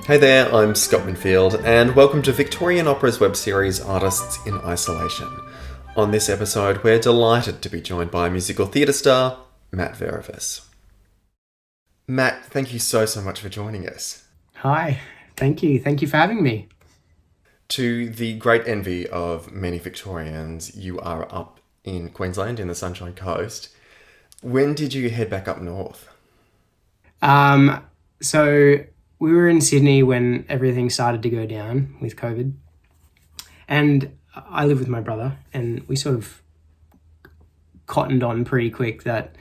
Hey there, I'm Scott Winfield, and welcome to Victorian Opera's web series Artists in Isolation. On this episode, we're delighted to be joined by musical theatre star Mat Verevis. Matt, thank you so much for joining us. Hi, thank you. Thank you for having me. To the great envy of many Victorians, you are up in Queensland in the Sunshine Coast. When did you head back up north? So we were in Sydney when everything started to go down with COVID. And I live with my brother, and we sort of cottoned on pretty quick that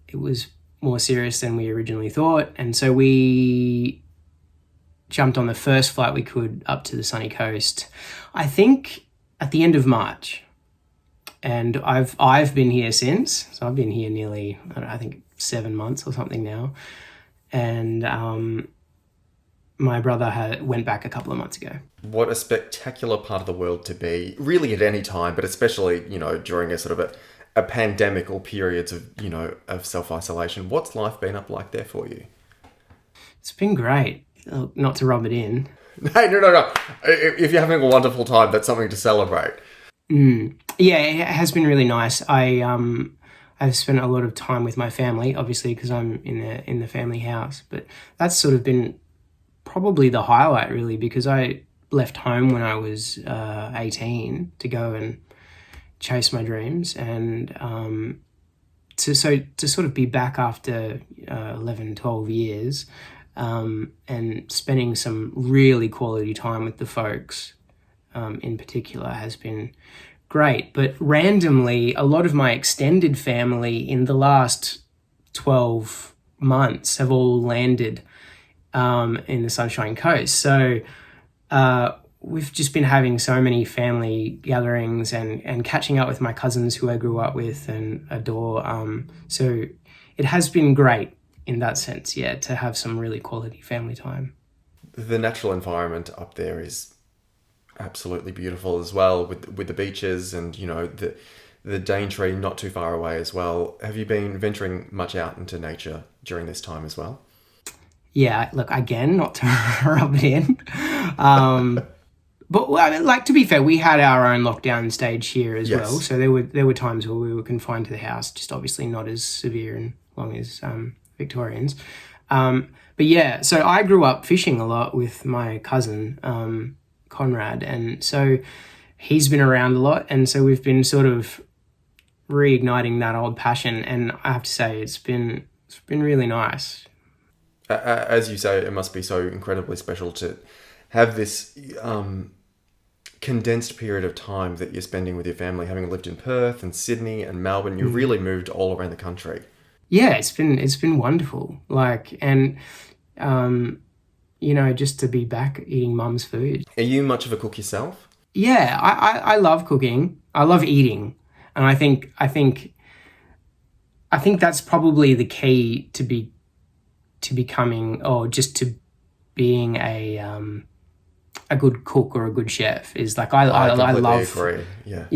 it was more serious than we originally thought. And so we jumped on the first flight we could up to the sunny coast, I think at the end of March. And I've been here since. So I've been here nearly, I think 7 months or something now. And my brother went back a couple of months ago. What a spectacular part of the world to be, really at any time, but especially, during a sort of a pandemic or periods of, of self-isolation. What's life been up like there for you? It's been great. Not to rub it in. No. If you're having a wonderful time, that's something to celebrate. Yeah, it has been really nice. I've spent a lot of time with my family, obviously, because I'm in the family house. But that's sort of been probably the highlight, really, because I left home when I was 18 to go and chase my dreams, and to sort of be back after 11, 12 years, and spending some really quality time with the folks, in particular, has been great. But randomly, a lot of my extended family in the last 12 months have all landed in the Sunshine Coast. So we've just been having so many family gatherings and catching up with my cousins who I grew up with and adore. So it has been great in that sense, yeah, to have some really quality family time. The natural environment up there is absolutely beautiful as well, with the beaches and, the Daintree not too far away as well. Have you been venturing much out into nature during this time as well? Yeah, look, again, not to rub it in. But I mean, to be fair, we had our own lockdown stage here as well. So there were times where we were confined to the house, just obviously not as severe and long as Victorians. But yeah, so I grew up fishing a lot with my cousin, Conrad. And so he's been around a lot. And so we've been sort of reigniting that old passion. And I have to say, it's been really nice. As you say, it must be so incredibly special to have this condensed period of time that you're spending with your family, having lived in Perth and Sydney and Melbourne. You've really moved all around the country. Yeah, it's been wonderful. Just to be back eating mum's food. Are you much of a cook yourself? Yeah, I love cooking. I love eating, and I think that's probably the key to becoming, or just to being a good cook or a good chef, is I love. Agree.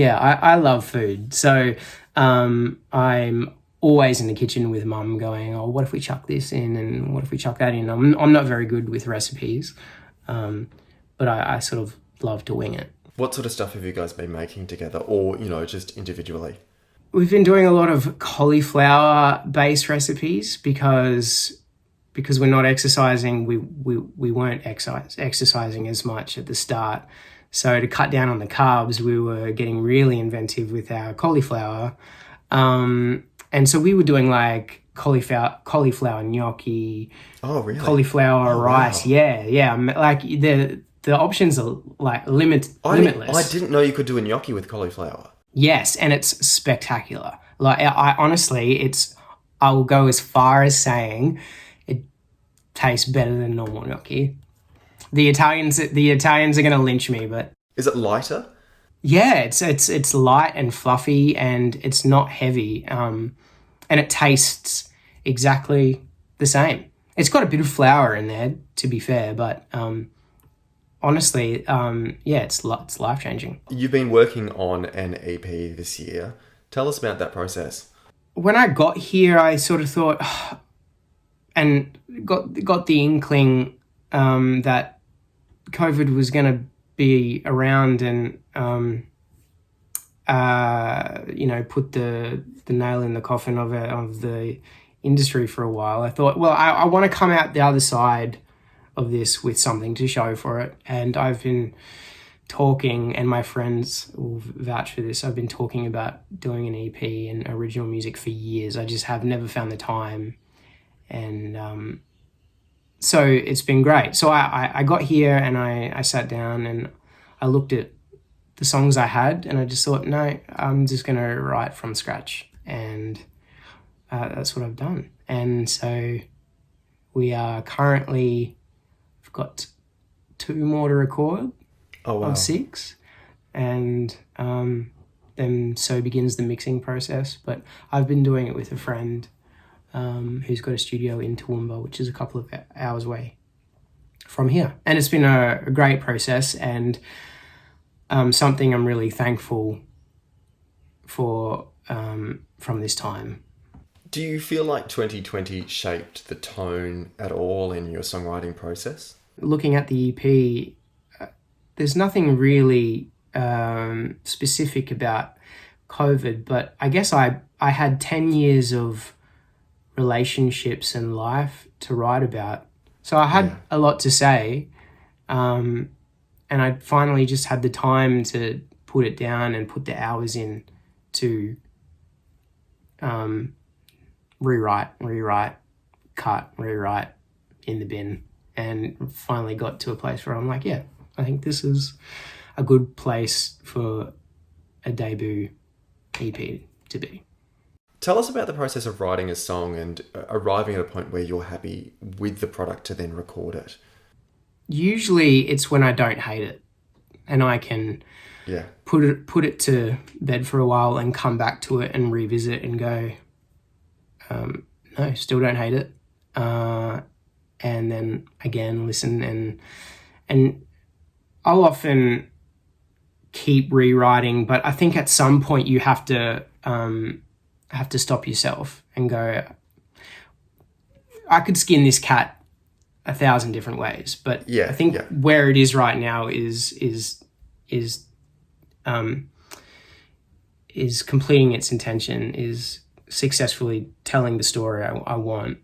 I love food. So I'm always in the kitchen with mum going, oh, what if we chuck this in and what if we chuck that in? I'm not very good with recipes, but I sort of love to wing it. What sort of stuff have you guys been making together, or, just individually? We've been doing a lot of cauliflower-based recipes because we're not exercising. We weren't exercising as much at the start. So to cut down on the carbs, we were getting really inventive with our cauliflower. And so we were doing cauliflower gnocchi. Oh, really? Cauliflower rice. Wow. Yeah. The options are limitless. I didn't know you could do a gnocchi with cauliflower. Yes, and it's spectacular. I honestly, I will go as far as saying it tastes better than normal gnocchi. The Italians are going to lynch me, but is it lighter? Yeah, it's light and fluffy, and it's not heavy, and it tastes exactly the same. It's got a bit of flour in there, to be fair, but honestly, it's life-changing. You've been working on an EP this year. Tell us about that process. When I got here, I sort of thought, and got the inkling that COVID was going to be around and, put the nail in the coffin of the industry for a while, I thought, well, I want to come out the other side of this with something to show for it. And I've been talking, and my friends will vouch for this, I've been talking about doing an EP and original music for years. I just have never found the time. And so it's been great. So I got here and I sat down and I looked at the songs I had and I just thought, no, I'm just going to write from scratch. And that's what I've done. And so we are currently, I've got 2 more to record. Oh, wow. Of 6. And then so begins the mixing process. But I've been doing it with a friend who's got a studio in Toowoomba, which is a couple of hours away from here. And it's been a great process and something I'm really thankful for from this time. Do you feel like 2020 shaped the tone at all in your songwriting process? Looking at the EP, there's nothing really specific about COVID, but I guess I had 10 years of relationships and life to write about. So I had a lot to say, and I finally just had the time to put it down and put the hours in to rewrite, cut, rewrite, in the bin, and finally got to a place where I'm like, yeah, I think this is a good place for a debut EP to be. Tell us about the process of writing a song and arriving at a point where you're happy with the product to then record it. Usually it's when I don't hate it and I can put it to bed for a while and come back to it and revisit and go, no, still don't hate it. And then again, listen and I'll often keep rewriting, but I think at some point you have to stop yourself and go, I could skin this cat 1,000 different ways, but I think where it is right now is completing its intention, is successfully telling the story I want.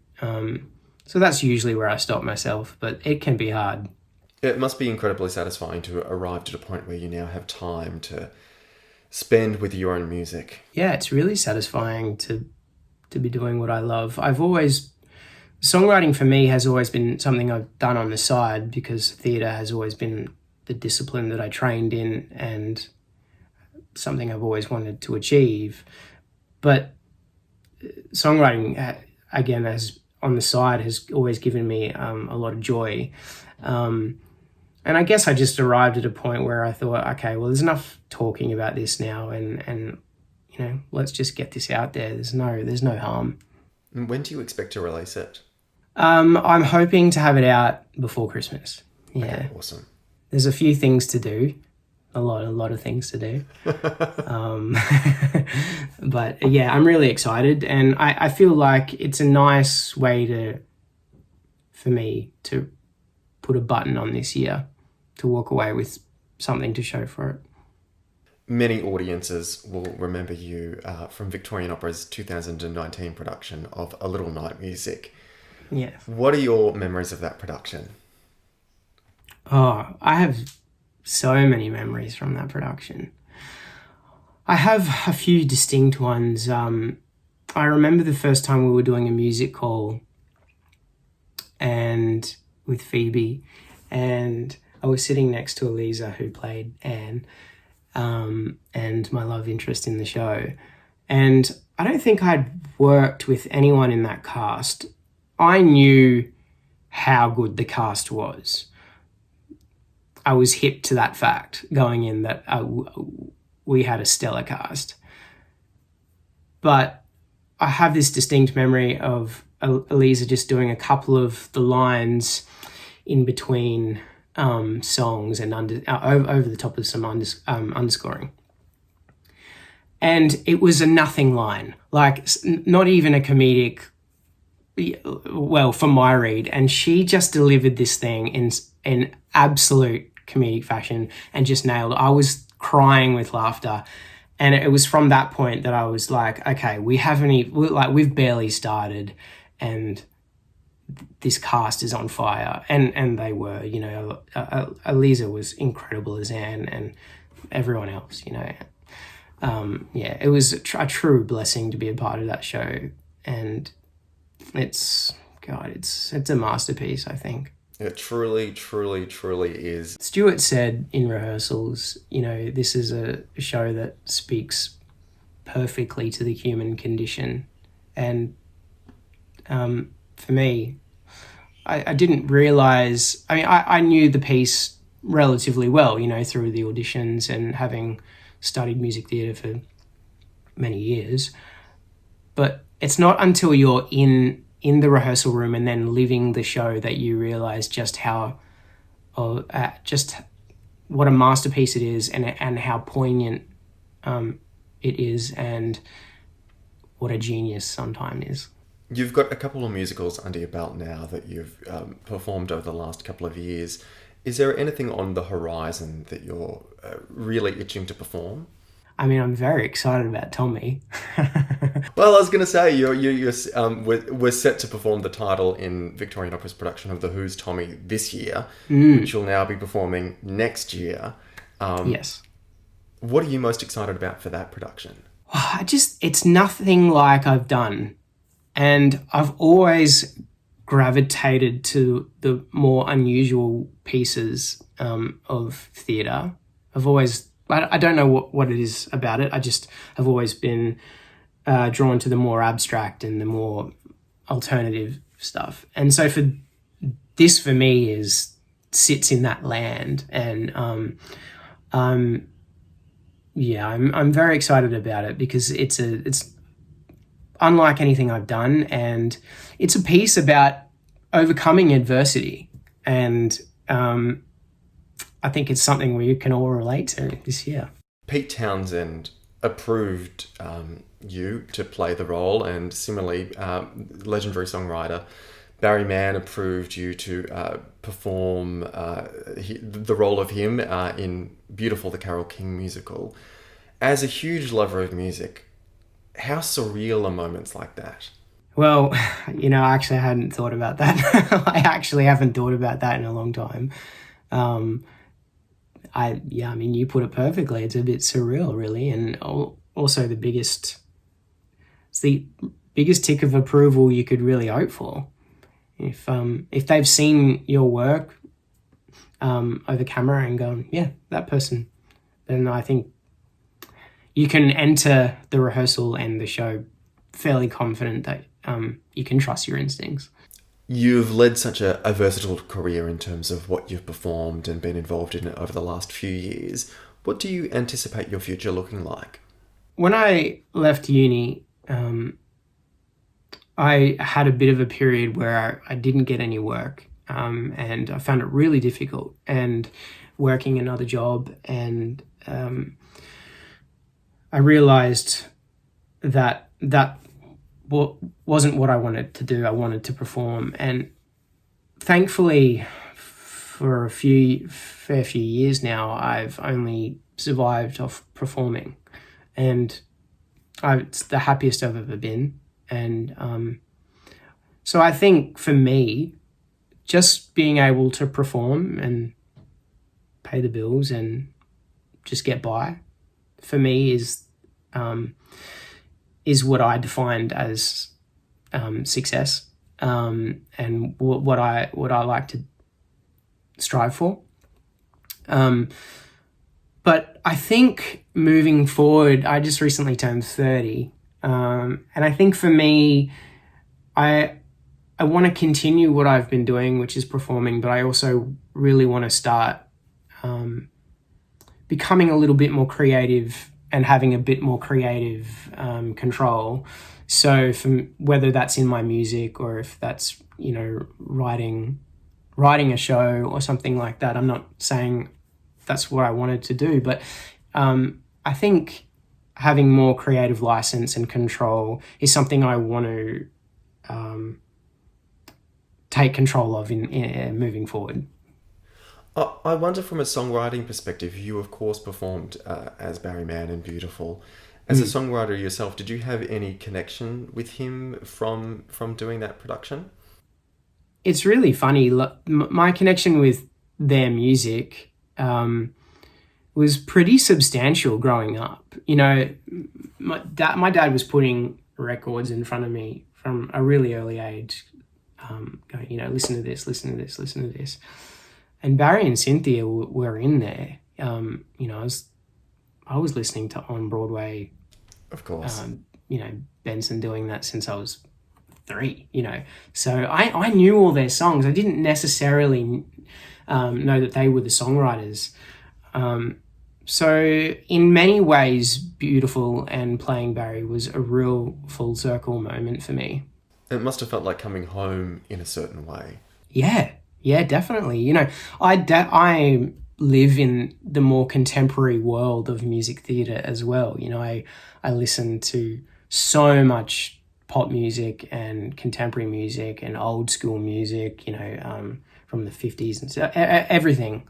So that's usually where I stop myself, but it can be hard. It must be incredibly satisfying to arrive at a point where you now have time to spend with your own music. Yeah, it's really satisfying to be doing what I love. Songwriting for me has always been something I've done on the side because theatre has always been the discipline that I trained in and something I've always wanted to achieve. But songwriting, again, as on the side, has always given me a lot of joy. And I guess I just arrived at a point where I thought, okay, well, there's enough talking about this now, and let's just get this out there. There's no harm. And when do you expect to release it? I'm hoping to have it out before Christmas. Yeah. Okay, awesome. There's a few things to do, a lot of things to do. But yeah, I'm really excited, and I feel like it's a nice way for me to put a button on this year, to walk away with something to show for it. Many audiences will remember you from Victorian Opera's 2019 production of A Little Night Music. Yeah. What are your memories of that production? Oh, I have so many memories from that production. I have a few distinct ones. I remember the first time we were doing a music call and with Phoebe, and I was sitting next to Eliza, who played Anne, and my love interest in the show. And I don't think I'd worked with anyone in that cast. I knew how good the cast was. I was hip to that fact going in that we had a stellar cast. But I have this distinct memory of Eliza just doing a couple of the lines in between songs and over the top of some underscoring. And it was a nothing line, like not even a comedic well, for my read, and she just delivered this thing in absolute comedic fashion and just nailed it. I was crying with laughter. And it was from that point that I was like, okay, we've barely started, and this cast is on fire. And they were, Eliza was incredible as Anne, and everyone else, it was a true blessing to be a part of that show. And it's a masterpiece, I think. It truly, truly, truly is. Stuart said in rehearsals, this is a show that speaks perfectly to the human condition. And for me, I didn't realise... I knew the piece relatively well, through the auditions and having studied music theatre for many years. But it's not until you're in the rehearsal room and then living the show that you realise just what a masterpiece it is, and how poignant it is, and what a genius Sondheim is. You've got a couple of musicals under your belt now that you've performed over the last couple of years. Is there anything on the horizon that you're really itching to perform? I'm very excited about Tommy. Well, I was going to say, we're set to perform the title in Victorian Opera's production of The Who's Tommy this year, which you'll now be performing next year. Yes. What are you most excited about for that production? It's nothing like I've done. And I've always gravitated to the more unusual pieces of theatre. I don't know what it is about it. I just have always been drawn to the more abstract and the more alternative stuff. And so for me sits in that land. And I'm very excited about it because it's unlike anything I've done, and it's a piece about overcoming adversity. And I think it's something we can all relate to this year. Pete Townsend approved you to play the role, and similarly, legendary songwriter Barry Mann approved you to perform the role of him in Beautiful, the Carole King musical. As a huge lover of music, how surreal are moments like that? Well, I actually hadn't thought about that. I actually haven't thought about that in a long time. You put it perfectly. It's a bit surreal, really, and also the biggest tick of approval you could really hope for. If they've seen your work over camera and gone, yeah, that person, then I think you can enter the rehearsal and the show fairly confident that you can trust your instincts. You've led such a versatile career in terms of what you've performed and been involved in over the last few years. What do you anticipate your future looking like? When I left uni, I had a bit of a period where I didn't get any work, and I found it really difficult, and working another job, and I realised that wasn't what I wanted to do. I wanted to perform, and thankfully, for a fair few years now, I've only survived off performing, and it's the happiest I've ever been. And so I think for me, just being able to perform and pay the bills and just get by, for me is what I defined as success, and what I like to strive for. But I think moving forward, I just recently turned 30, and I think for me, I want to continue what I've been doing, which is performing, but I also really want to start becoming a little bit more creative and having a bit more creative control. So whether that's in my music or if that's, writing a show or something like that, I'm not saying that's what I wanted to do, but I think having more creative license and control is something I want to take control of in moving forward. I wonder, from a songwriting perspective, you of course performed as Barry Mann in Beautiful. As a songwriter yourself, did you have any connection with him from doing that production? It's really funny. My connection with their music was pretty substantial growing up. You know, my dad was putting records in front of me from a really early age, going, you know, listen to this, listen to this, listen to this. And Barry and Cynthia were in there. You know, I was listening to On Broadway. Of course. You know, Benson doing that since I was 3, you know. So I knew all their songs. I didn't necessarily know that they were the songwriters. So in many ways, Beautiful and playing Barry was a real full circle moment for me. It must have felt like coming home in a certain way. Yeah, definitely. You know, I live in the more contemporary world of music theatre as well. You know, I listen to so much pop music and contemporary music and old school music, you know, from the 50s and so, everything.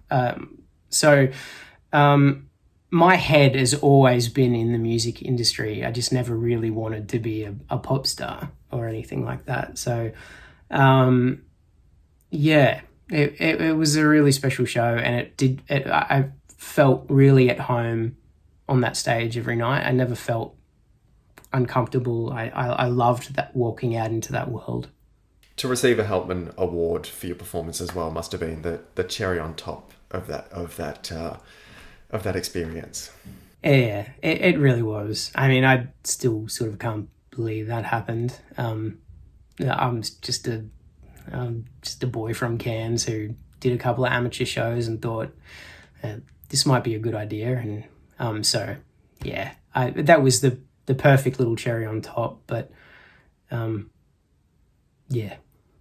My head has always been in the music industry. I just never really wanted to be a pop star or anything like that. So, yeah, it was a really special show, and I felt really at home on that stage every night. I never felt uncomfortable. I loved that, walking out into that world. To receive a Helpmann Award for your performance as well must have been the cherry on top of that experience. Yeah, it really was. I mean, I still sort of can't believe that happened. I'm just a boy from Cairns who did a couple of amateur shows and thought this might be a good idea, and so yeah, that was the perfect little cherry on top. But yeah,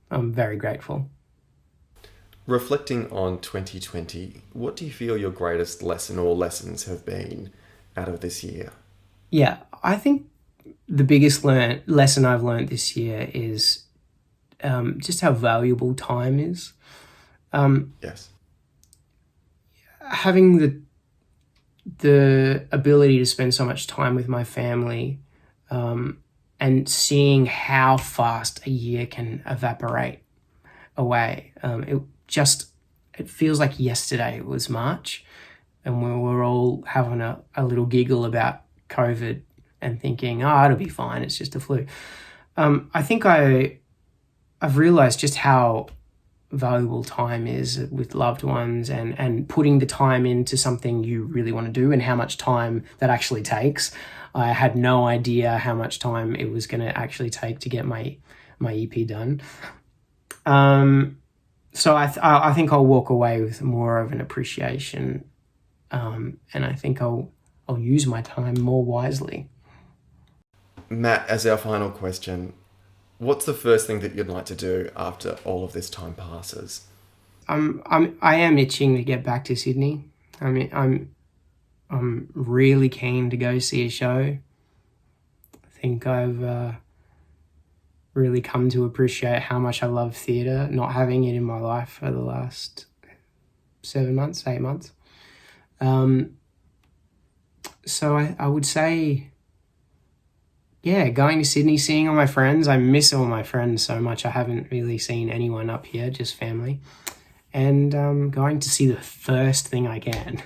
I'm very grateful. Reflecting on 2020, what do you feel your greatest lesson or lessons have been out of this year? Yeah, I think the biggest lesson I've learned this year is just how valuable time is. Yes. Having the ability to spend so much time with my family, and seeing how fast a year can evaporate away. It feels like yesterday it was March, and we were all having a little giggle about COVID and thinking, oh, it'll be fine, it's just a flu. I think I've realised just how valuable time is with loved ones, and putting the time into something you really want to do, and how much time that actually takes. I had no idea how much time it was going to actually take to get my EP done. So I think I'll walk away with more of an appreciation, and I think I'll use my time more wisely. Matt, as our final question, what's the first thing that you'd like to do after all of this time passes? I am itching to get back to Sydney. I mean, I'm really keen to go see a show. I think I've really come to appreciate how much I love theatre, not having it in my life for the last 8 months. So I would say, yeah, going to Sydney, seeing all my friends. I miss all my friends so much. I haven't really seen anyone up here, just family. And going to see the first thing I can.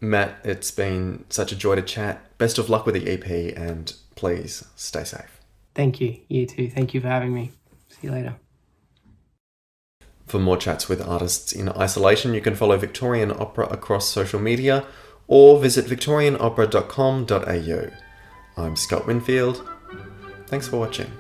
Matt, it's been such a joy to chat. Best of luck with the EP, and please stay safe. Thank you. You too. Thank you for having me. See you later. For more chats with artists in isolation, you can follow Victorian Opera across social media or visit victorianopera.com.au. I'm Scott Winfield. Thanks for watching.